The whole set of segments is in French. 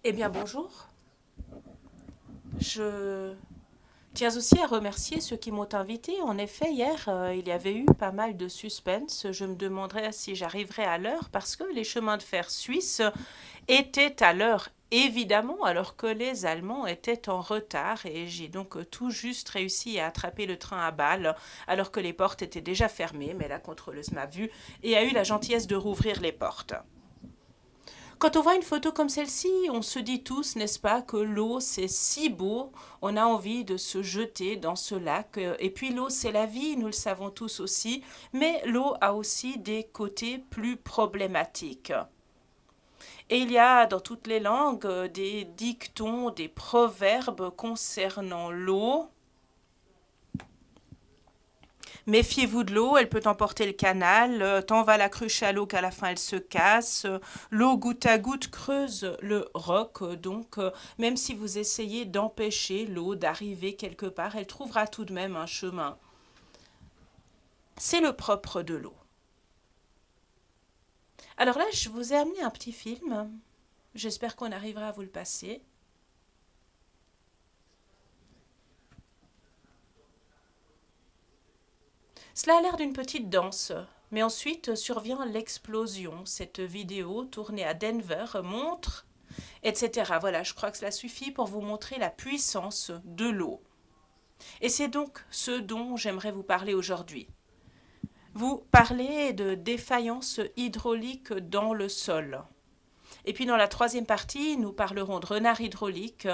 Eh bien, bonjour. Je tiens aussi à remercier ceux qui m'ont invité. En effet, hier, il y avait eu pas mal de suspense. Je me demanderais si j'arriverais à l'heure parce que les chemins de fer suisses étaient à l'heure, évidemment, alors que les Allemands étaient en retard. Et j'ai donc tout juste réussi à attraper le train à Bâle alors que les portes étaient déjà fermées. Mais la contrôleuse m'a vue et a eu la gentillesse de rouvrir les portes. Quand on voit une photo comme celle-ci, on se dit tous, n'est-ce pas, que l'eau c'est si beau, on a envie de se jeter dans ce lac. Et puis l'eau c'est la vie, nous le savons tous aussi, mais l'eau a aussi des côtés plus problématiques. Et il y a dans toutes les langues des dictons, des proverbes concernant l'eau. Méfiez-vous de l'eau, elle peut emporter le canal. Tant va la cruche à l'eau qu'à la fin elle se casse. L'eau goutte à goutte creuse le roc. Donc, même si vous essayez d'empêcher l'eau d'arriver quelque part, elle trouvera tout de même un chemin. C'est le propre de l'eau. Alors là, je vous ai amené un petit film. J'espère qu'on arrivera à vous le passer. Cela a l'air d'une petite danse, mais ensuite survient l'explosion. Cette vidéo tournée à Denver montre etc. Voilà, je crois que cela suffit pour vous montrer la puissance de l'eau. Et c'est donc ce dont j'aimerais vous parler aujourd'hui. Vous parlez de défaillance hydraulique dans le sol. Et puis dans la troisième partie, nous parlerons de renard hydraulique.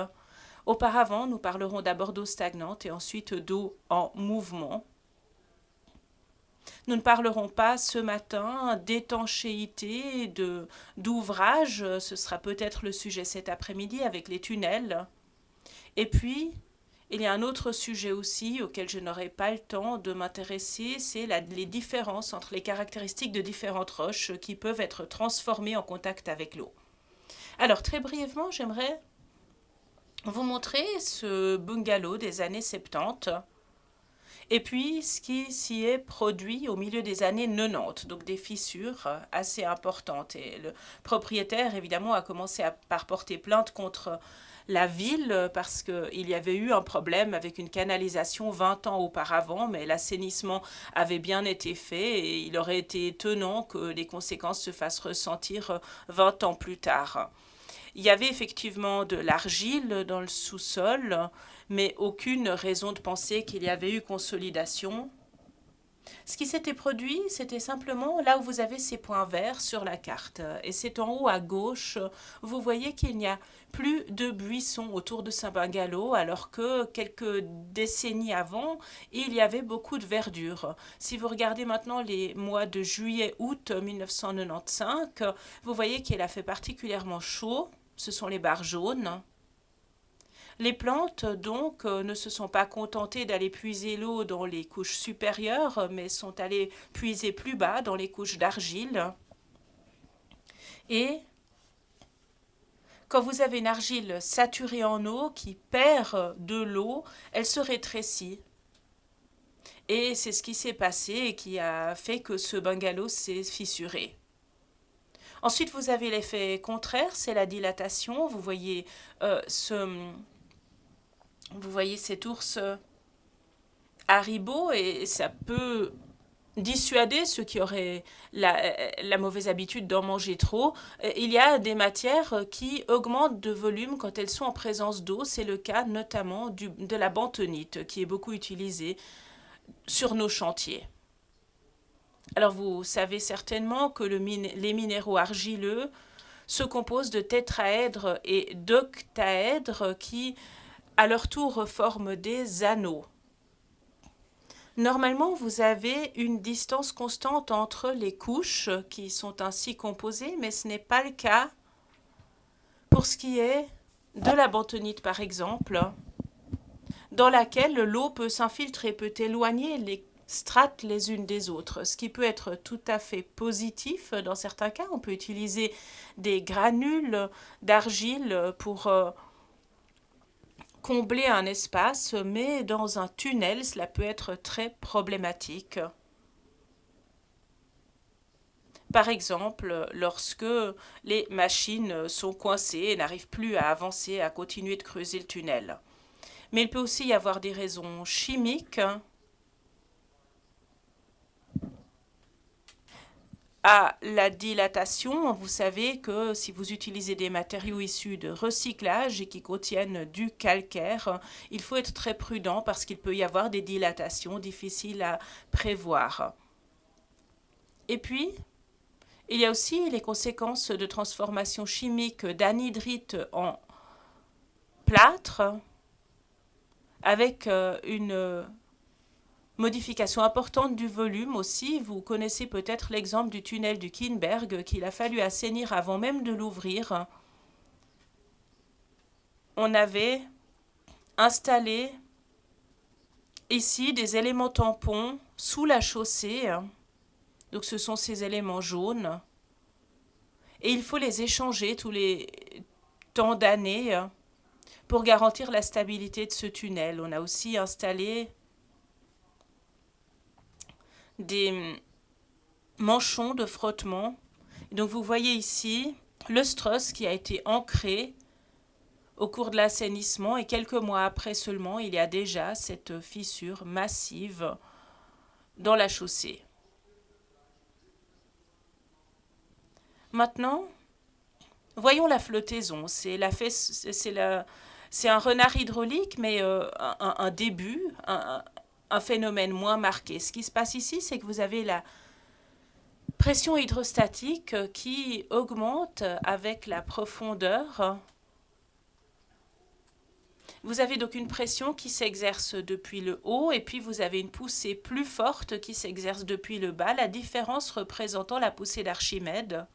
Auparavant, nous parlerons d'abord d'eau stagnante et ensuite d'eau en mouvement. Nous ne parlerons pas ce matin d'étanchéité, d'ouvrage, ce sera peut-être le sujet cet après-midi avec les tunnels. Et puis, il y a un autre sujet aussi auquel je n'aurai pas le temps de m'intéresser, c'est les différences entre les caractéristiques de différentes roches qui peuvent être transformées en contact avec l'eau. Alors, très brièvement, j'aimerais vous montrer ce bungalow des années 70 et puis ce qui s'y est produit au milieu des années 90, donc des fissures assez importantes. Et le propriétaire, évidemment, a commencé par porter plainte contre la ville parce qu'il y avait eu un problème avec une canalisation 20 ans auparavant, mais l'assainissement avait bien été fait et il aurait été étonnant que les conséquences se fassent ressentir 20 ans plus tard. Il y avait effectivement de l'argile dans le sous-sol, mais aucune raison de penser qu'il y avait eu consolidation. Ce qui s'était produit, c'était simplement là où vous avez ces points verts sur la carte. Et c'est en haut à gauche, vous voyez qu'il n'y a plus de buissons autour de Saint-Bungalow, alors que quelques décennies avant, il y avait beaucoup de verdure. Si vous regardez maintenant les mois de juillet-août 1995, vous voyez qu'il a fait particulièrement chaud. Ce sont les barres jaunes. Les plantes, donc, ne se sont pas contentées d'aller puiser l'eau dans les couches supérieures, mais sont allées puiser plus bas dans les couches d'argile. Et quand vous avez une argile saturée en eau qui perd de l'eau, elle se rétrécit. Et c'est ce qui s'est passé et qui a fait que ce bungalow s'est fissuré. Ensuite, vous avez l'effet contraire, c'est la dilatation. Vous voyez cet ours Haribo et ça peut dissuader ceux qui auraient la mauvaise habitude d'en manger trop. Il y a des matières qui augmentent de volume quand elles sont en présence d'eau. C'est le cas notamment de la bentonite qui est beaucoup utilisée sur nos chantiers. Alors vous savez certainement que les minéraux argileux se composent de tétraèdres et d'octaèdres qui, à leur tour, forment des anneaux. Normalement, vous avez une distance constante entre les couches qui sont ainsi composées, mais ce n'est pas le cas pour ce qui est de la bentonite, par exemple, dans laquelle l'eau peut s'infiltrer, peut éloigner les strates les unes des autres, ce qui peut être tout à fait positif. Dans certains cas, on peut utiliser des granules d'argile pour combler un espace, mais dans un tunnel, cela peut être très problématique. Par exemple, lorsque les machines sont coincées et n'arrivent plus à avancer, à continuer de creuser le tunnel. Mais il peut aussi y avoir des raisons chimiques à la dilatation. Vous savez que si vous utilisez des matériaux issus de recyclage et qui contiennent du calcaire, il faut être très prudent parce qu'il peut y avoir des dilatations difficiles à prévoir. Et puis, il y a aussi les conséquences de transformation chimique d'anhydrite en plâtre avec une modification importante du volume aussi. Vous connaissez peut-être l'exemple du tunnel du Kinberg qu'il a fallu assainir avant même de l'ouvrir. On avait installé ici des éléments tampons sous la chaussée. Donc ce sont ces éléments jaunes. Et il faut les échanger tous les temps d'années pour garantir la stabilité de ce tunnel. On a aussi installé des manchons de frottement. Donc vous voyez ici le struss qui a été ancré au cours de l'assainissement et quelques mois après seulement, il y a déjà cette fissure massive dans la chaussée. Maintenant, voyons la flottaison. C'est un renard hydraulique, mais un début, un phénomène moins marqué. Ce qui se passe ici, c'est que vous avez la pression hydrostatique qui augmente avec la profondeur. Vous avez donc une pression qui s'exerce depuis le haut et puis vous avez une poussée plus forte qui s'exerce depuis le bas, la différence représentant la poussée d'Archimède.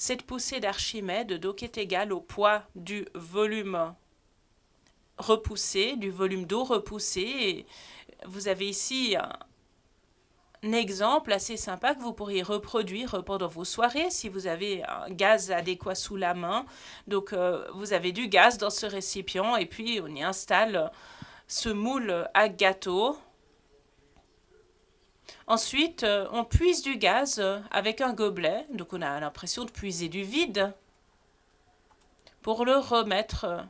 Cette poussée d'Archimède donc est égale au poids du volume repoussé, du volume d'eau repoussé. Et vous avez ici un exemple assez sympa que vous pourriez reproduire pendant vos soirées si vous avez un gaz adéquat sous la main. Donc vous avez du gaz dans ce récipient et puis on y installe ce moule à gâteau. Ensuite, on puise du gaz avec un gobelet, donc on a l'impression de puiser du vide, pour le remettre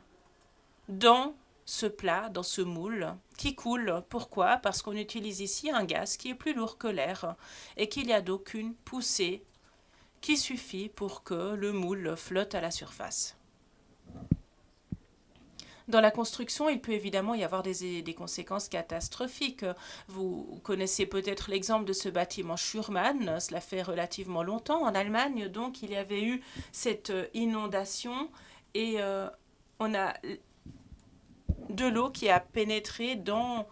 dans ce plat, dans ce moule, qui coule. Pourquoi? Parce qu'on utilise ici un gaz qui est plus lourd que l'air et qu'il n'y a donc une poussée qui suffit pour que le moule flotte à la surface. Dans la construction, il peut évidemment y avoir des conséquences catastrophiques. Vous connaissez peut-être l'exemple de ce bâtiment Schurmann, cela fait relativement longtemps. En Allemagne, donc, il y avait eu cette inondation et on a de l'eau qui a pénétré dans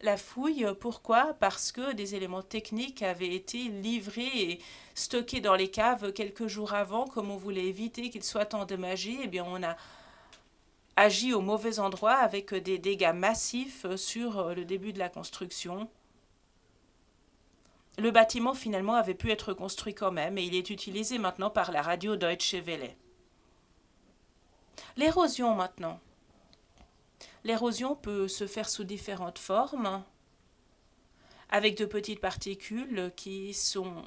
la fouille. Pourquoi? Parce que des éléments techniques avaient été livrés et stockés dans les caves quelques jours avant. Comme on voulait éviter qu'ils soient endommagés, eh bien on a agi au mauvais endroit avec des dégâts massifs sur le début de la construction. Le bâtiment finalement avait pu être construit quand même et il est utilisé maintenant par la radio Deutsche Welle. L'érosion maintenant. L'érosion peut se faire sous différentes formes, avec de petites particules qui sont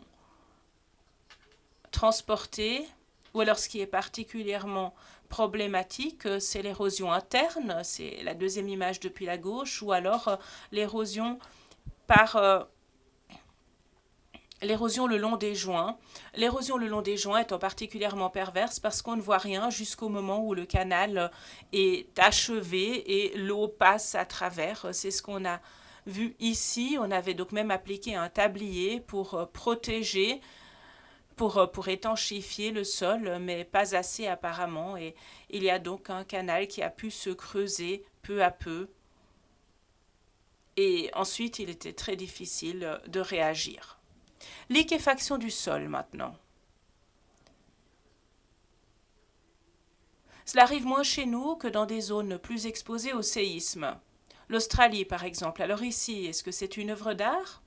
transportées, ou alors ce qui est particulièrement problématique, c'est l'érosion interne, c'est la deuxième image depuis la gauche, ou alors l'érosion par l'érosion le long des joints. L'érosion le long des joints étant particulièrement perverse parce qu'on ne voit rien jusqu'au moment où le canal est achevé et l'eau passe à travers. C'est ce qu'on a vu ici. On avait donc même appliqué un tablier pour protéger, pour étanchéifier le sol, mais pas assez apparemment. Et il y a donc un canal qui a pu se creuser peu à peu. Et ensuite, il était très difficile de réagir. Liquéfaction du sol maintenant. Cela arrive moins chez nous que dans des zones plus exposées au séisme. L'Australie par exemple. Alors ici, est-ce que c'est une œuvre d'art?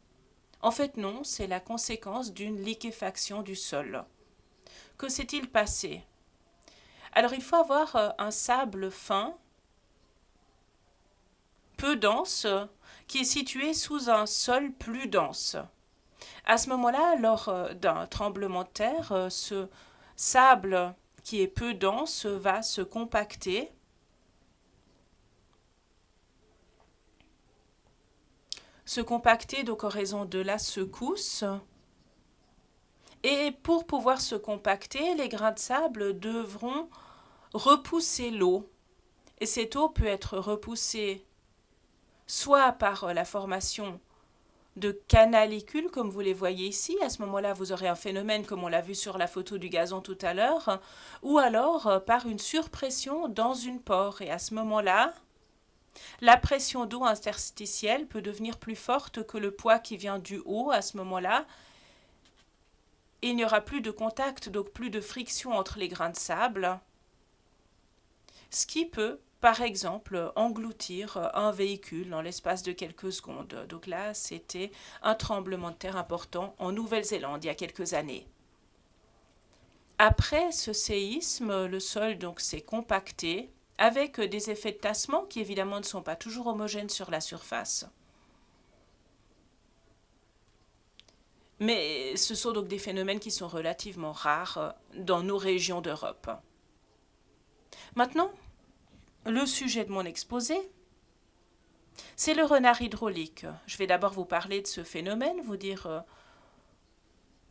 En fait non, c'est la conséquence d'une liquéfaction du sol. Que s'est-il passé? Alors il faut avoir un sable fin, peu dense, qui est situé sous un sol plus dense. À ce moment-là, lors d'un tremblement de terre, ce sable qui est peu dense va se compacter, donc en raison de la secousse. Et pour pouvoir se compacter, les grains de sable devront repousser l'eau. Et cette eau peut être repoussée soit par la formation de canalicules, comme vous les voyez ici. À ce moment-là, vous aurez un phénomène comme on l'a vu sur la photo du gazon tout à l'heure, ou alors par une surpression dans une pore. Et à ce moment-là, la pression d'eau interstitielle peut devenir plus forte que le poids qui vient du haut. À ce moment-là, il n'y aura plus de contact, donc plus de friction entre les grains de sable, ce qui peut, par exemple, engloutir un véhicule dans l'espace de quelques secondes. Donc là, c'était un tremblement de terre important en Nouvelle-Zélande il y a quelques années. Après ce séisme, le sol donc s'est compacté avec des effets de tassement qui évidemment ne sont pas toujours homogènes sur la surface. Mais ce sont donc des phénomènes qui sont relativement rares dans nos régions d'Europe. Maintenant, le sujet de mon exposé, c'est le renard hydraulique. Je vais d'abord vous parler de ce phénomène, vous dire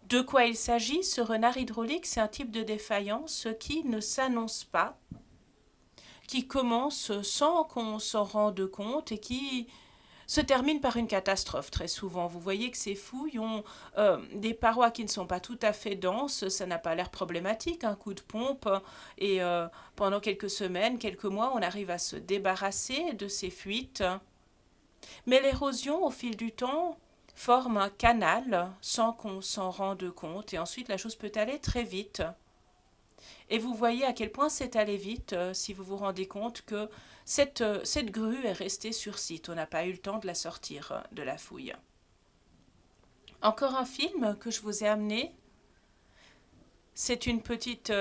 de quoi il s'agit. Ce renard hydraulique, c'est un type de défaillance qui ne s'annonce pas, qui commence sans qu'on s'en rende compte et qui se termine par une catastrophe très souvent. Vous voyez que ces fouilles ont des parois qui ne sont pas tout à fait denses, ça n'a pas l'air problématique, un coup de pompe, et pendant quelques semaines, quelques mois, on arrive à se débarrasser de ces fuites. Mais l'érosion, au fil du temps, forme un canal sans qu'on s'en rende compte, et ensuite la chose peut aller très vite. Et vous voyez à quel point c'est allé vite si vous vous rendez compte que cette grue est restée sur site. On n'a pas eu le temps de la sortir de la fouille. Encore un film que je vous ai amené. C'est une petite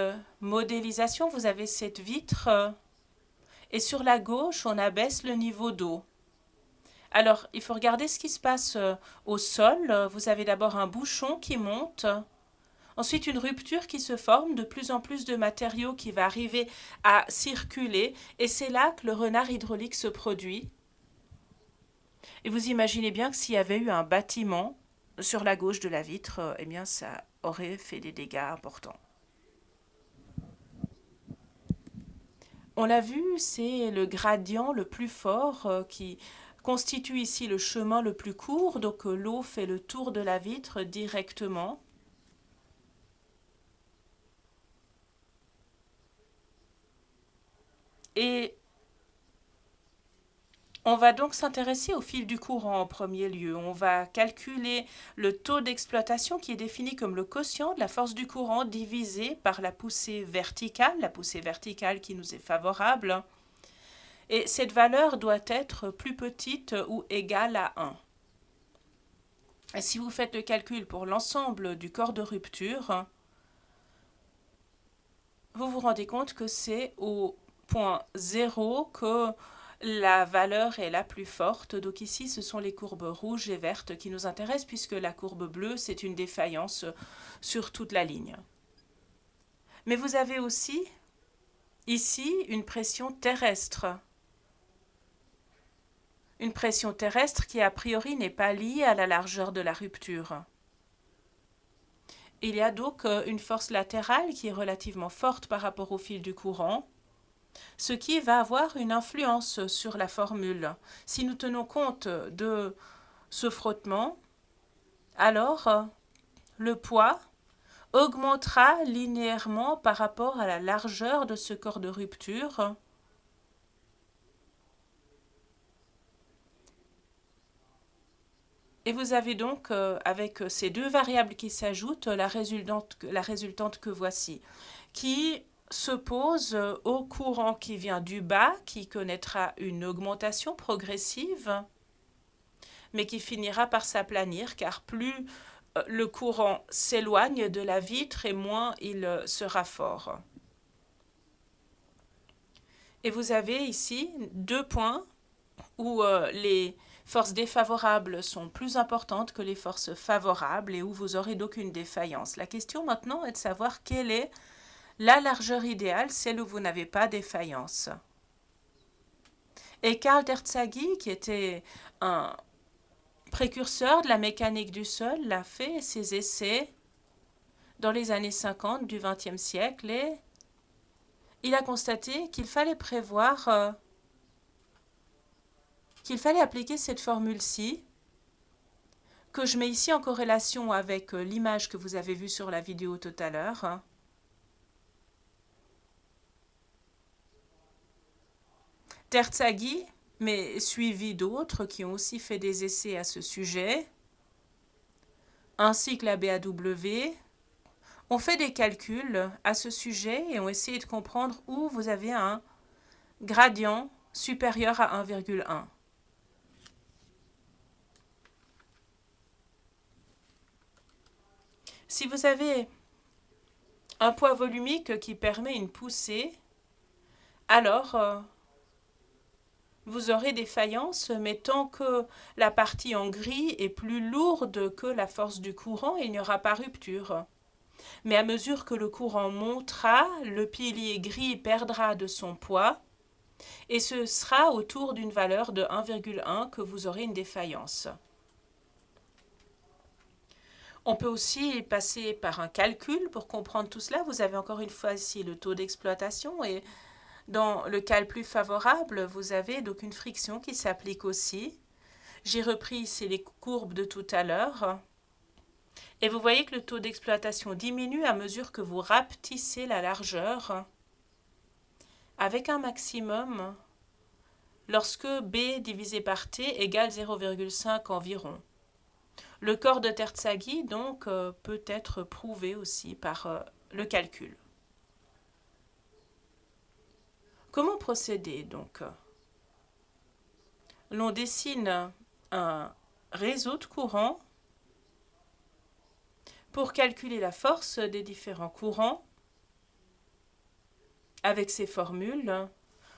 modélisation. Vous avez cette vitre et sur la gauche, on abaisse le niveau d'eau. Alors, il faut regarder ce qui se passe au sol. Vous avez d'abord un bouchon qui monte. Ensuite, une rupture qui se forme, de plus en plus de matériaux qui va arriver à circuler, et c'est là que le renard hydraulique se produit. Et vous imaginez bien que s'il y avait eu un bâtiment sur la gauche de la vitre, eh bien ça aurait fait des dégâts importants. On l'a vu, c'est le gradient le plus fort qui constitue ici le chemin le plus court, donc l'eau fait le tour de la vitre directement. Et on va donc s'intéresser au fil du courant en premier lieu. On va calculer le taux d'exploitation qui est défini comme le quotient de la force du courant divisé par la poussée verticale qui nous est favorable. Et cette valeur doit être plus petite ou égale à 1. Et si vous faites le calcul pour l'ensemble du corps de rupture, vous vous rendez compte que c'est au point 0 que la valeur est la plus forte. Donc ici, ce sont les courbes rouges et vertes qui nous intéressent puisque la courbe bleue, c'est une défaillance sur toute la ligne. Mais vous avez aussi ici une pression terrestre. Une pression terrestre qui a priori n'est pas liée à la largeur de la rupture. Il y a donc une force latérale qui est relativement forte par rapport au fil du courant, ce qui va avoir une influence sur la formule. Si nous tenons compte de ce frottement, alors le poids augmentera linéairement par rapport à la largeur de ce corps de rupture. Et vous avez donc, avec ces deux variables qui s'ajoutent, la résultante que voici, qui s'oppose au courant qui vient du bas, qui connaîtra une augmentation progressive, mais qui finira par s'aplanir, car plus le courant s'éloigne de la vitre et moins il sera fort. Et vous avez ici deux points où les forces défavorables sont plus importantes que les forces favorables et où vous aurez donc une défaillance. La question maintenant est de savoir quelle est la largeur idéale, celle où vous n'avez pas défaillance. Et Karl Terzaghi, qui était un précurseur de la mécanique du sol, l'a fait ses essais dans les années 50 du XXe siècle et il a constaté qu'il fallait prévoir, qu'il fallait appliquer cette formule-ci, que je mets ici en corrélation avec l'image que vous avez vue sur la vidéo tout à l'heure. Terzaghi, mais suivi d'autres qui ont aussi fait des essais à ce sujet, ainsi que la BAW, ont fait des calculs à ce sujet et ont essayé de comprendre où vous avez un gradient supérieur à 1,1. Si vous avez un poids volumique qui permet une poussée, alors vous aurez des faillances, mais tant que la partie en gris est plus lourde que la force du courant, il n'y aura pas rupture. Mais à mesure que le courant montera, le pilier gris perdra de son poids et ce sera autour d'une valeur de 1,1 que vous aurez une défaillance. On peut aussi passer par un calcul pour comprendre tout cela. Vous avez encore une fois ici le taux d'exploitation et dans le cas le plus favorable, vous avez donc une friction qui s'applique aussi. J'ai repris ici les courbes de tout à l'heure. Et vous voyez que le taux d'exploitation diminue à mesure que vous rapetissez la largeur avec un maximum lorsque B divisé par T égale 0,5 environ. Le corps de Terzaghi donc peut être prouvé aussi par le calcul. Comment procéder donc? L'on dessine un réseau de courants pour calculer la force des différents courants avec ces formules.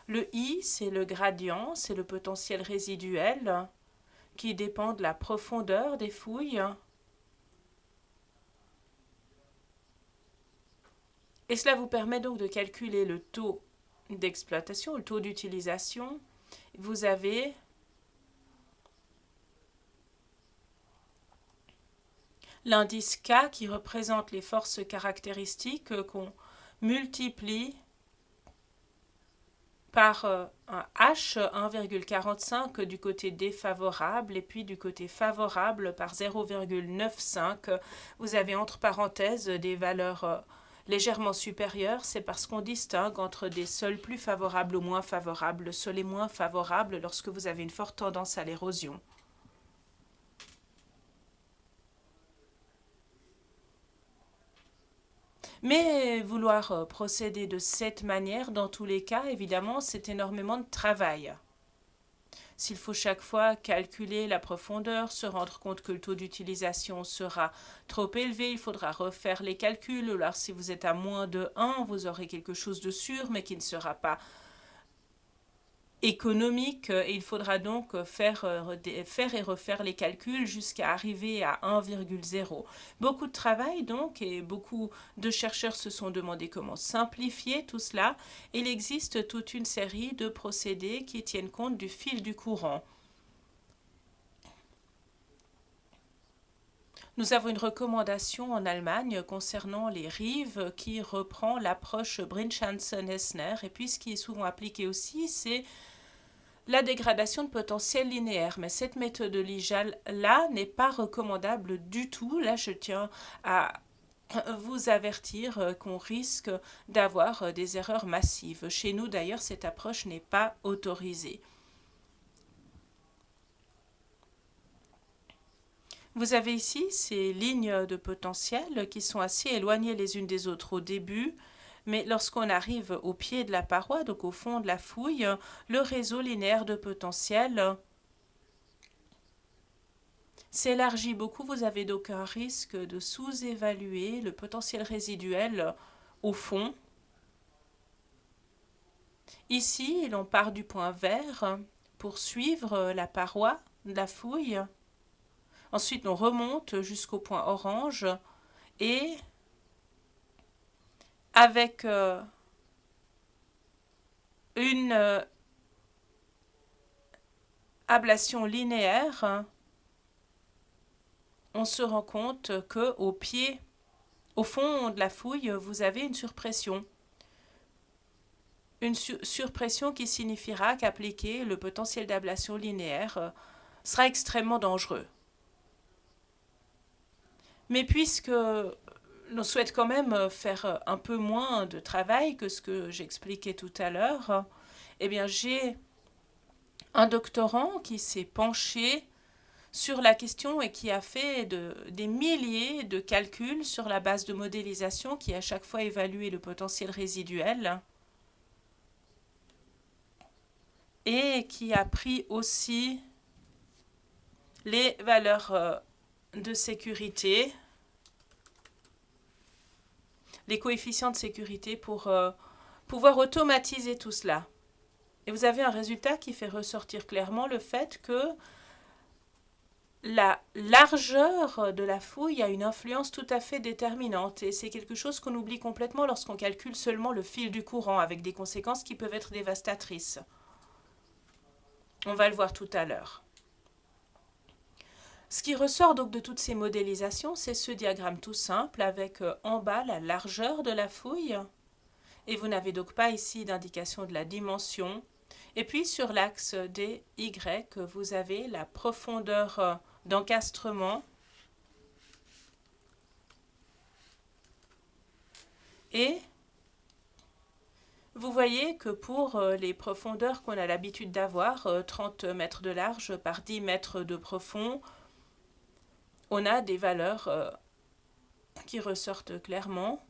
Le I, c'est le gradient, c'est le potentiel résiduel qui dépend de la profondeur des fouilles. Et cela vous permet donc de calculer le taux d'exploitation, le taux d'utilisation. Vous avez l'indice K qui représente les forces caractéristiques qu'on multiplie par un H 1,45 du côté défavorable et puis du côté favorable par 0,95. Vous avez entre parenthèses des valeurs légèrement supérieures. C'est parce qu'on distingue entre des sols plus favorables ou moins favorables. Le sol est moins favorable lorsque vous avez une forte tendance à l'érosion. Mais vouloir procéder de cette manière, dans tous les cas, évidemment, c'est énormément de travail. S'il faut chaque fois calculer la profondeur, se rendre compte que le taux d'utilisation sera trop élevé, il faudra refaire les calculs. Alors si vous êtes à moins de 1, vous aurez quelque chose de sûr, mais qui ne sera pas économique. Et il faudra donc faire et refaire les calculs jusqu'à arriver à 1,0. Beaucoup de travail donc et beaucoup de chercheurs se sont demandé comment simplifier tout cela. Il existe toute une série de procédés qui tiennent compte du fil du courant. Nous avons une recommandation en Allemagne concernant les rives qui reprend l'approche Brinschansen-Hessner et puis ce qui est souvent appliqué aussi c'est la dégradation de potentiel linéaire. Mais cette méthodologie-là n'est pas recommandable du tout. Là, je tiens à vous avertir qu'on risque d'avoir des erreurs massives. Chez nous, d'ailleurs, cette approche n'est pas autorisée. Vous avez ici ces lignes de potentiel qui sont assez éloignées les unes des autres au début. Mais lorsqu'on arrive au pied de la paroi, donc au fond de la fouille, le réseau linéaire de potentiel s'élargit beaucoup. Vous avez donc un risque de sous-évaluer le potentiel résiduel au fond. Ici, l'on part du point vert pour suivre la paroi de la fouille. Ensuite, on remonte jusqu'au point orange et avec une ablation linéaire, on se rend compte que au fond de la fouille, vous avez une surpression. Une surpression qui signifiera qu'appliquer le potentiel d'ablation linéaire sera extrêmement dangereux. Mais puisque l'on souhaite quand même faire un peu moins de travail que ce que j'expliquais tout à l'heure, eh bien j'ai un doctorant qui s'est penché sur la question et qui a fait des milliers de calculs sur la base de modélisation qui à chaque fois évalué le potentiel résiduel et qui a pris aussi les valeurs de sécurité, les coefficients de sécurité pour pouvoir automatiser tout cela. Et vous avez un résultat qui fait ressortir clairement le fait que la largeur de la fouille a une influence tout à fait déterminante et c'est quelque chose qu'on oublie complètement lorsqu'on calcule seulement le fil du courant avec des conséquences qui peuvent être dévastatrices. On va le voir tout à l'heure. Ce qui ressort donc de toutes ces modélisations, c'est ce diagramme tout simple avec en bas la largeur de la fouille et vous n'avez donc pas ici d'indication de la dimension. Et puis sur l'axe des Y, vous avez la profondeur d'encastrement et vous voyez que pour les profondeurs qu'on a l'habitude d'avoir, 30 mètres de large par 10 mètres de profond, on a des valeurs qui ressortent clairement,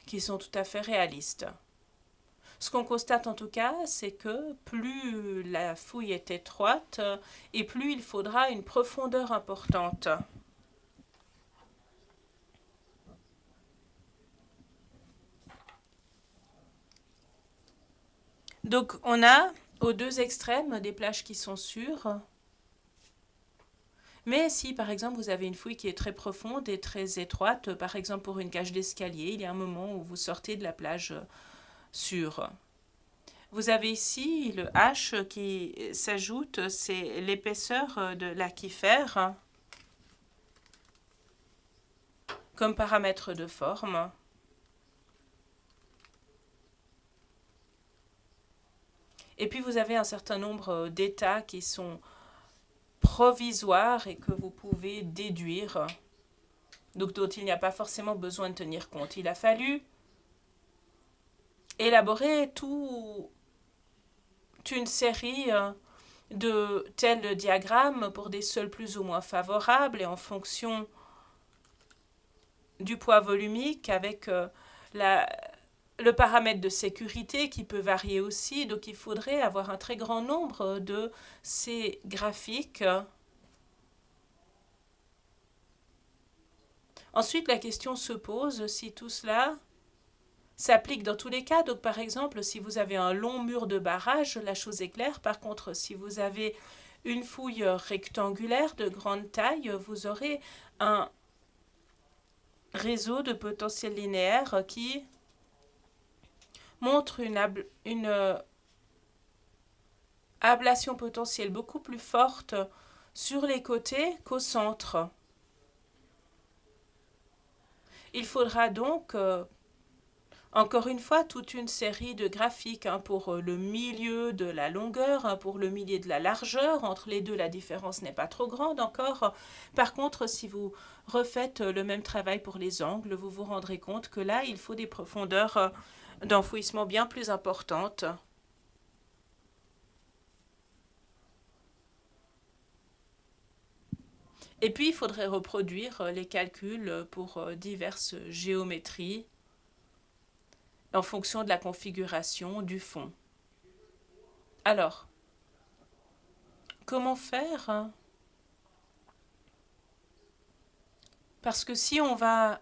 qui sont tout à fait réalistes. Ce qu'on constate en tout cas, c'est que plus la fouille est étroite et plus il faudra une profondeur importante. Donc on a aux deux extrêmes des plages qui sont sûres. Mais si par exemple vous avez une fouille qui est très profonde et très étroite, par exemple pour une cage d'escalier, il y a un moment où vous sortez de la plage sûre. Vous avez ici le H qui s'ajoute, c'est l'épaisseur de l'aquifère comme paramètre de forme. Et puis vous avez un certain nombre d'états qui sont provisoires et que vous pouvez déduire, donc dont il n'y a pas forcément besoin de tenir compte. Il a fallu élaborer toute une série de tels diagrammes pour des sols plus ou moins favorables et en fonction du poids volumique avec le paramètre de sécurité qui peut varier aussi. Donc il faudrait avoir un très grand nombre de ces graphiques. Ensuite, la question se pose si tout cela s'applique dans tous les cas. Donc par exemple, si vous avez un long mur de barrage, la chose est claire. Par contre, si vous avez une fouille rectangulaire de grande taille, vous aurez un réseau de potentiel linéaire qui montre une ablation potentielle beaucoup plus forte sur les côtés qu'au centre. Il faudra donc, encore une fois, toute une série de graphiques pour le milieu de la longueur, pour le milieu de la largeur. Entre les deux, la différence n'est pas trop grande encore. Par contre, si vous refaites le même travail pour les angles, vous vous rendrez compte que là, il faut des profondeurs d'enfouissement bien plus importantes. Et puis, il faudrait reproduire les calculs pour diverses géométries en fonction de la configuration du fond. Alors, comment faire? Parce que si on va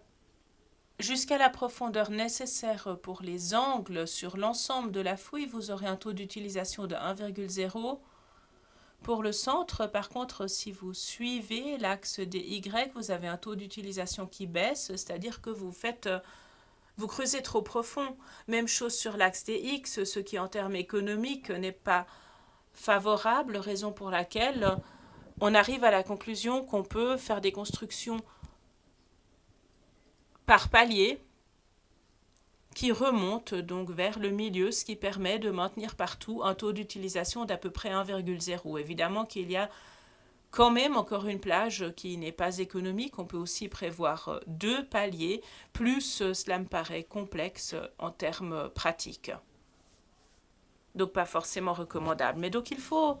jusqu'à la profondeur nécessaire pour les angles sur l'ensemble de la fouille, vous aurez un taux d'utilisation de 1,0 Pour le centre, par contre, si vous suivez l'axe des Y, vous avez un taux d'utilisation qui baisse, c'est-à-dire que vous creusez trop profond. Même chose sur l'axe des X, ce qui en termes économiques n'est pas favorable, raison pour laquelle on arrive à la conclusion qu'on peut faire des constructions par palier qui remonte donc vers le milieu, ce qui permet de maintenir partout un taux d'utilisation d'à peu près 1,0. Évidemment qu'il y a quand même encore une plage qui n'est pas économique. On peut aussi prévoir 2 paliers, plus cela me paraît complexe en termes pratiques. Donc pas forcément recommandable. Mais donc il faut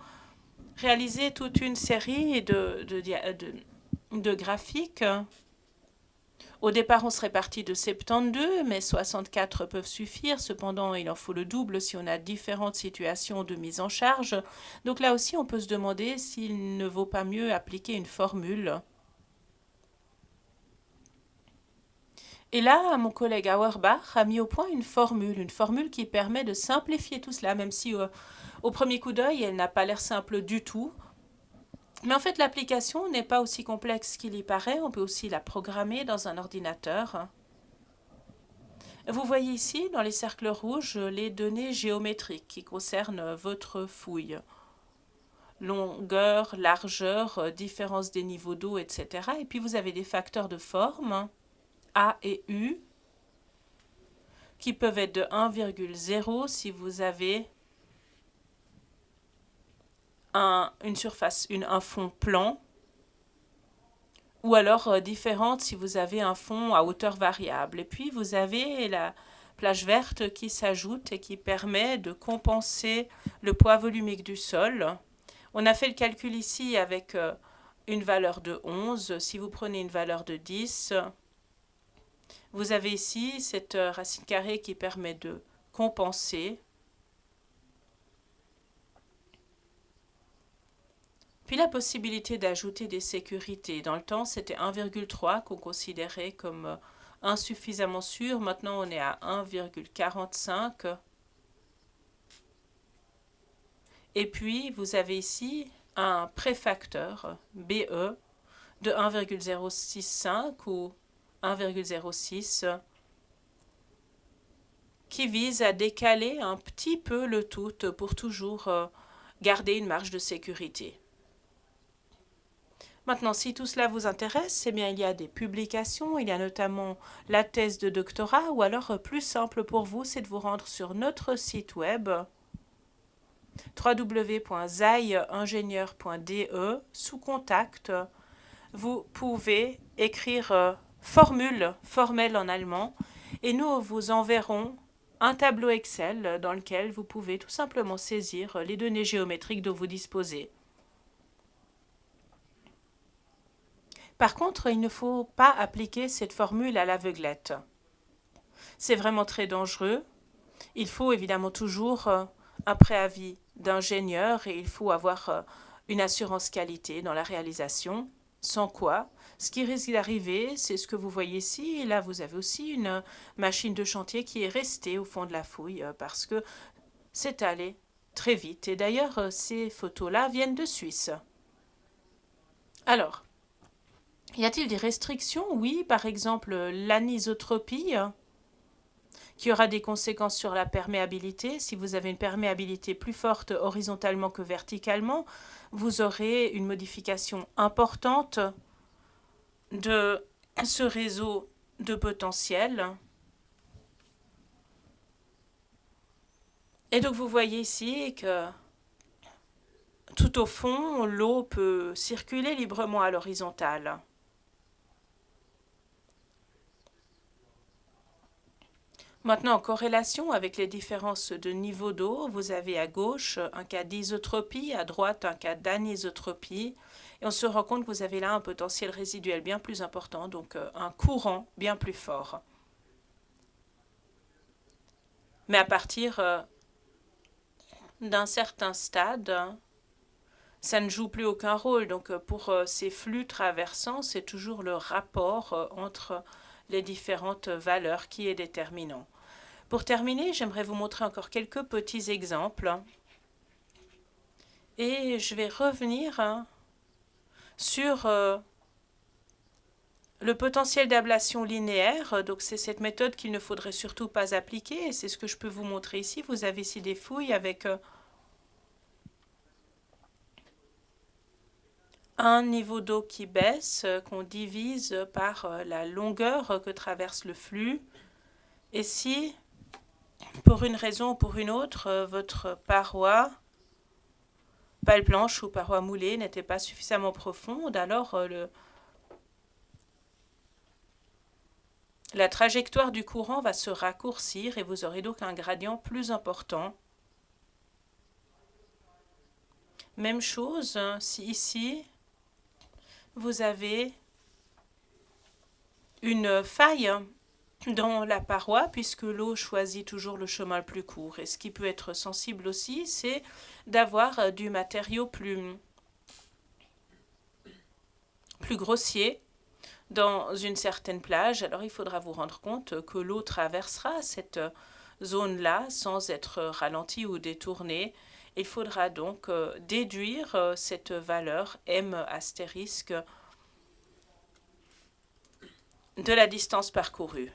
réaliser toute une série de graphiques. Au départ, on serait parti de 72, mais 64 peuvent suffire. Cependant, il en faut le double si on a différentes situations de mise en charge. Donc là aussi, on peut se demander s'il ne vaut pas mieux appliquer une formule. Et là, mon collègue Auerbach a mis au point une formule qui permet de simplifier tout cela, même si au premier coup d'œil, elle n'a pas l'air simple du tout. Mais en fait, l'application n'est pas aussi complexe qu'il y paraît. On peut aussi la programmer dans un ordinateur. Vous voyez ici, dans les cercles rouges, les données géométriques qui concernent votre fouille. Longueur, largeur, différence des niveaux d'eau, etc. Et puis vous avez des facteurs de forme, A et U, qui peuvent être de 1,0 si vous avez un fond plan, ou alors différentes si vous avez un fond à hauteur variable. Et puis vous avez la plage verte qui s'ajoute et qui permet de compenser le poids volumique du sol. On a fait le calcul ici avec une valeur de 11. Si vous prenez une valeur de 10, vous avez ici cette racine carrée qui permet de compenser. Puis la possibilité d'ajouter des sécurités. Dans le temps, c'était 1,3 qu'on considérait comme insuffisamment sûr. Maintenant, on est à 1,45. Et puis, vous avez ici un préfacteur BE de 1,065 ou 1,06 qui vise à décaler un petit peu le tout pour toujours garder une marge de sécurité. Maintenant, si tout cela vous intéresse, eh bien, il y a des publications, il y a notamment la thèse de doctorat, ou alors plus simple pour vous, c'est de vous rendre sur notre site web www.zaiingénieur.de sous contact. Vous pouvez écrire formule formelle en allemand et nous vous enverrons un tableau Excel dans lequel vous pouvez tout simplement saisir les données géométriques dont vous disposez. Par contre, il ne faut pas appliquer cette formule à l'aveuglette. C'est vraiment très dangereux. Il faut évidemment toujours un préavis d'ingénieur et il faut avoir une assurance qualité dans la réalisation. Sans quoi, ce qui risque d'arriver, c'est ce que vous voyez ici. Et là, vous avez aussi une machine de chantier qui est restée au fond de la fouille parce que c'est allé très vite. Et d'ailleurs, ces photos-là viennent de Suisse. Alors, y a-t-il des restrictions? Oui, par exemple l'anisotropie, qui aura des conséquences sur la perméabilité. Si vous avez une perméabilité plus forte horizontalement que verticalement, vous aurez une modification importante de ce réseau de potentiel. Et donc vous voyez ici que tout au fond, l'eau peut circuler librement à l'horizontale. Maintenant, en corrélation avec les différences de niveau d'eau, vous avez à gauche un cas d'isotropie, à droite un cas d'anisotropie. Et on se rend compte que vous avez là un potentiel résiduel bien plus important, donc un courant bien plus fort. Mais à partir d'un certain stade, ça ne joue plus aucun rôle. Donc pour ces flux traversants, c'est toujours le rapport entre les différentes valeurs qui est déterminant. Pour terminer, j'aimerais vous montrer encore quelques petits exemples. Et je vais revenir sur le potentiel d'ablation linéaire. Donc c'est cette méthode qu'il ne faudrait surtout pas appliquer. Et c'est ce que je peux vous montrer ici. Vous avez ici des fouilles avec un niveau d'eau qui baisse, qu'on divise par la longueur que traverse le flux. Et si, pour une raison ou pour une autre, votre paroi, pale blanche ou paroi moulée, n'était pas suffisamment profonde, alors la trajectoire du courant va se raccourcir et vous aurez donc un gradient plus important. Même chose, si ici, vous avez une faille dans la paroi, puisque l'eau choisit toujours le chemin le plus court. Et ce qui peut être sensible aussi, c'est d'avoir du matériau plus grossier dans une certaine plage. Alors il faudra vous rendre compte que l'eau traversera cette zone-là sans être ralentie ou détournée. Il faudra donc déduire cette valeur m astérisque de la distance parcourue.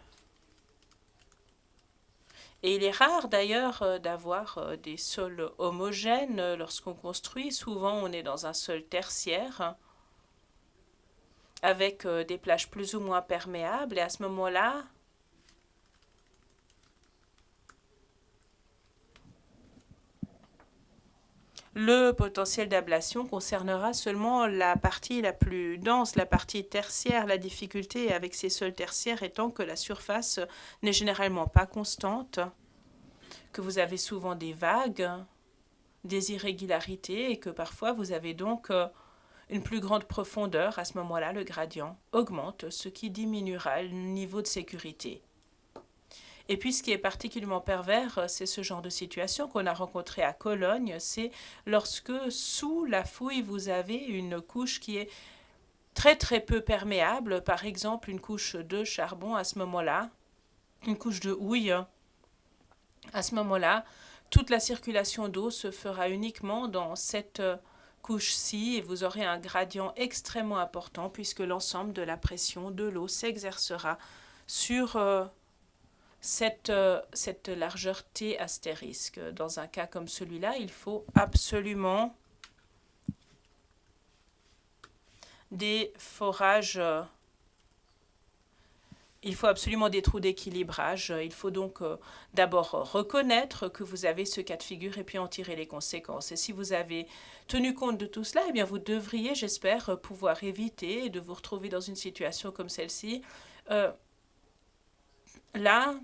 Et il est rare d'ailleurs d'avoir des sols homogènes lorsqu'on construit. Souvent on est dans un sol tertiaire avec des plages plus ou moins perméables. Et à ce moment-là, le potentiel d'ablation concernera seulement la partie la plus dense, la partie tertiaire. La difficulté avec ces sols tertiaires étant que la surface n'est généralement pas constante, que vous avez souvent des vagues, des irrégularités et que parfois vous avez donc une plus grande profondeur. À ce moment-là, le gradient augmente, ce qui diminuera le niveau de sécurité. Et puis, ce qui est particulièrement pervers, c'est ce genre de situation qu'on a rencontré à Cologne. C'est lorsque, sous la fouille, vous avez une couche qui est très très peu perméable. Par exemple, une couche de charbon à ce moment-là, une couche de houille. À ce moment-là, toute la circulation d'eau se fera uniquement dans cette couche-ci et vous aurez un gradient extrêmement important puisque l'ensemble de la pression de l'eau s'exercera sur cette largeur T astérisque. Dans un cas comme celui-là, il faut absolument des forages, il faut absolument des trous d'équilibrage. Il faut donc d'abord reconnaître que vous avez ce cas de figure et puis en tirer les conséquences. Et si vous avez tenu compte de tout cela, eh bien vous devriez, j'espère, pouvoir éviter de vous retrouver dans une situation comme celle-ci. Là,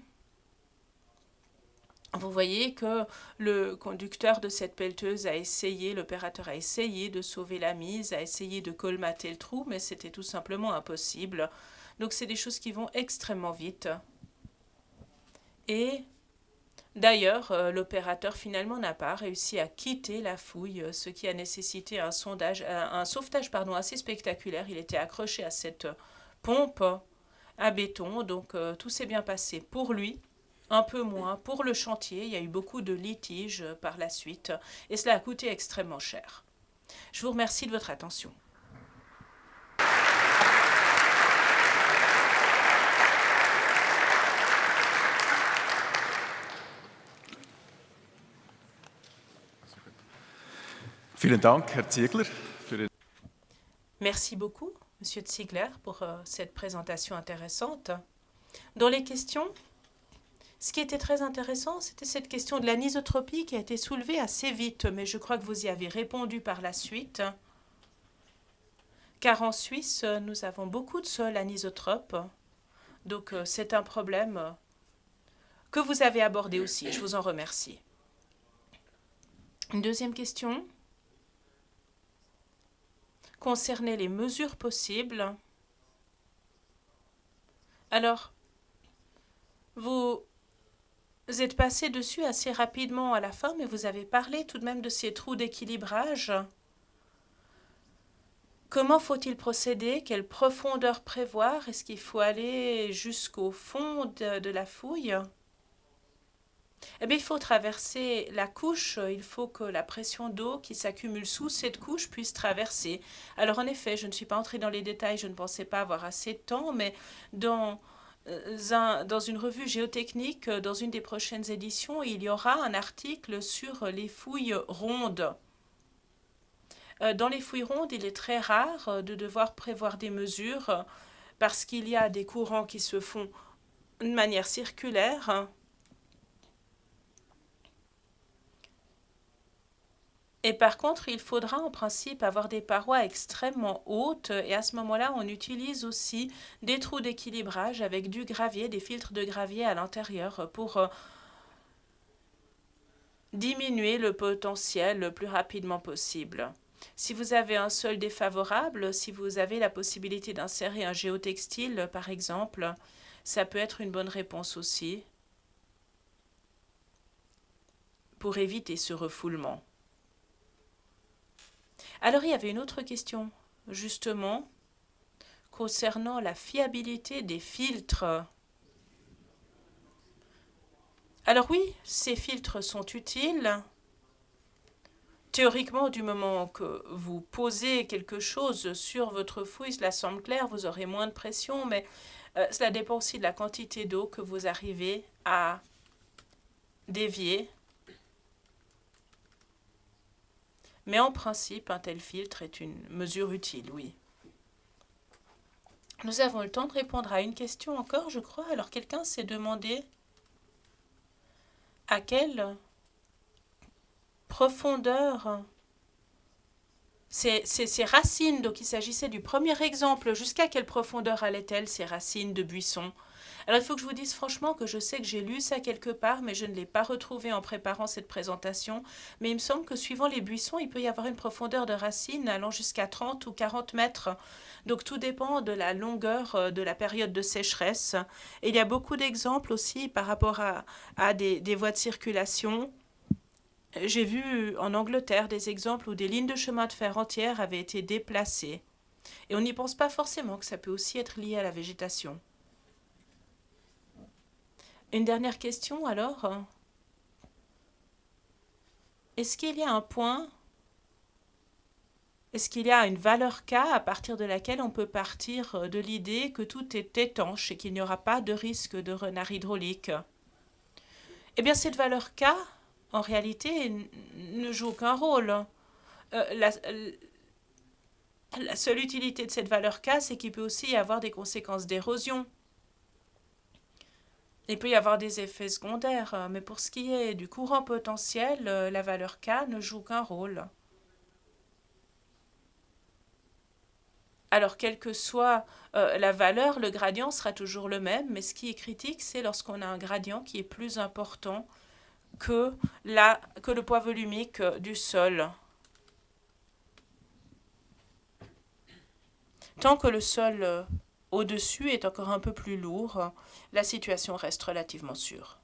vous voyez que le conducteur de cette pelleteuse a essayé, l'opérateur a essayé de sauver la mise, a essayé de colmater le trou, mais c'était tout simplement impossible. Donc c'est des choses qui vont extrêmement vite. Et d'ailleurs, l'opérateur finalement n'a pas réussi à quitter la fouille, ce qui a nécessité un sauvetage assez spectaculaire. Il était accroché à cette pompe à béton, donc tout s'est bien passé pour lui. Un peu moins pour le chantier. Il y a eu beaucoup de litiges par la suite et cela a coûté extrêmement cher. Je vous remercie de votre attention. Vielen Dank, Herr Ziegler. Merci beaucoup, Monsieur Ziegler, pour cette présentation intéressante. Dans les questions, ce qui était très intéressant, c'était cette question de l'anisotropie qui a été soulevée assez vite, mais je crois que vous y avez répondu par la suite. Car en Suisse, nous avons beaucoup de sols anisotropes. Donc c'est un problème que vous avez abordé aussi. Je vous en remercie. Une deuxième question concernait les mesures possibles. Alors, vous êtes passé dessus assez rapidement à la fin, mais vous avez parlé tout de même de ces trous d'équilibrage. Comment faut-il procéder? Quelle profondeur prévoir? Est-ce qu'il faut aller jusqu'au fond de la fouille? Eh bien, il faut traverser la couche, il faut que la pression d'eau qui s'accumule sous cette couche puisse traverser. Alors en effet, je ne suis pas entrée dans les détails, je ne pensais pas avoir assez de temps, mais dans, dans une revue géotechnique, dans une des prochaines éditions, il y aura un article sur les fouilles rondes. Dans les fouilles rondes, il est très rare de devoir prévoir des mesures parce qu'il y a des courants qui se font de manière circulaire. Et par contre, il faudra en principe avoir des parois extrêmement hautes et à ce moment-là, on utilise aussi des trous d'équilibrage avec du gravier, des filtres de gravier à l'intérieur pour diminuer le potentiel le plus rapidement possible. Si vous avez un sol défavorable, si vous avez la possibilité d'insérer un géotextile par exemple, ça peut être une bonne réponse aussi pour éviter ce refoulement. Alors il y avait une autre question, justement, concernant la fiabilité des filtres. Alors oui, ces filtres sont utiles. Théoriquement, du moment que vous posez quelque chose sur votre fouille, cela semble clair, vous aurez moins de pression, mais cela dépend aussi de la quantité d'eau que vous arrivez à dévier. Mais en principe, un tel filtre est une mesure utile, oui. Nous avons le temps de répondre à une question encore, je crois. Alors quelqu'un s'est demandé à quelle profondeur ces racines, donc il s'agissait du premier exemple, jusqu'à quelle profondeur allaient-elles ces racines de buisson? Alors il faut que je vous dise franchement que je sais que j'ai lu ça quelque part, mais je ne l'ai pas retrouvé en préparant cette présentation. Mais il me semble que suivant les buissons, il peut y avoir une profondeur de racines allant jusqu'à 30 ou 40 mètres. Donc tout dépend de la longueur de la période de sécheresse. Et il y a beaucoup d'exemples aussi par rapport à des voies de circulation. J'ai vu en Angleterre des exemples où des lignes de chemin de fer entières avaient été déplacées. Et on n'y pense pas forcément que ça peut aussi être lié à la végétation. Une dernière question alors. Est-ce qu'il y a un point, est-ce qu'il y a une valeur K à partir de laquelle on peut partir de l'idée que tout est étanche et qu'il n'y aura pas de risque de renard hydraulique? Eh bien cette valeur K, en réalité, ne joue aucun rôle. La seule utilité de cette valeur K, c'est qu'il peut aussi y avoir des conséquences d'érosion. Il peut y avoir des effets secondaires, mais pour ce qui est du courant potentiel, la valeur K ne joue qu'un rôle. Alors, quelle que soit la valeur, le gradient sera toujours le même, mais ce qui est critique, c'est lorsqu'on a un gradient qui est plus important que le poids volumique du sol. Tant que le sol au-dessus est encore un peu plus lourd, la situation reste relativement sûre.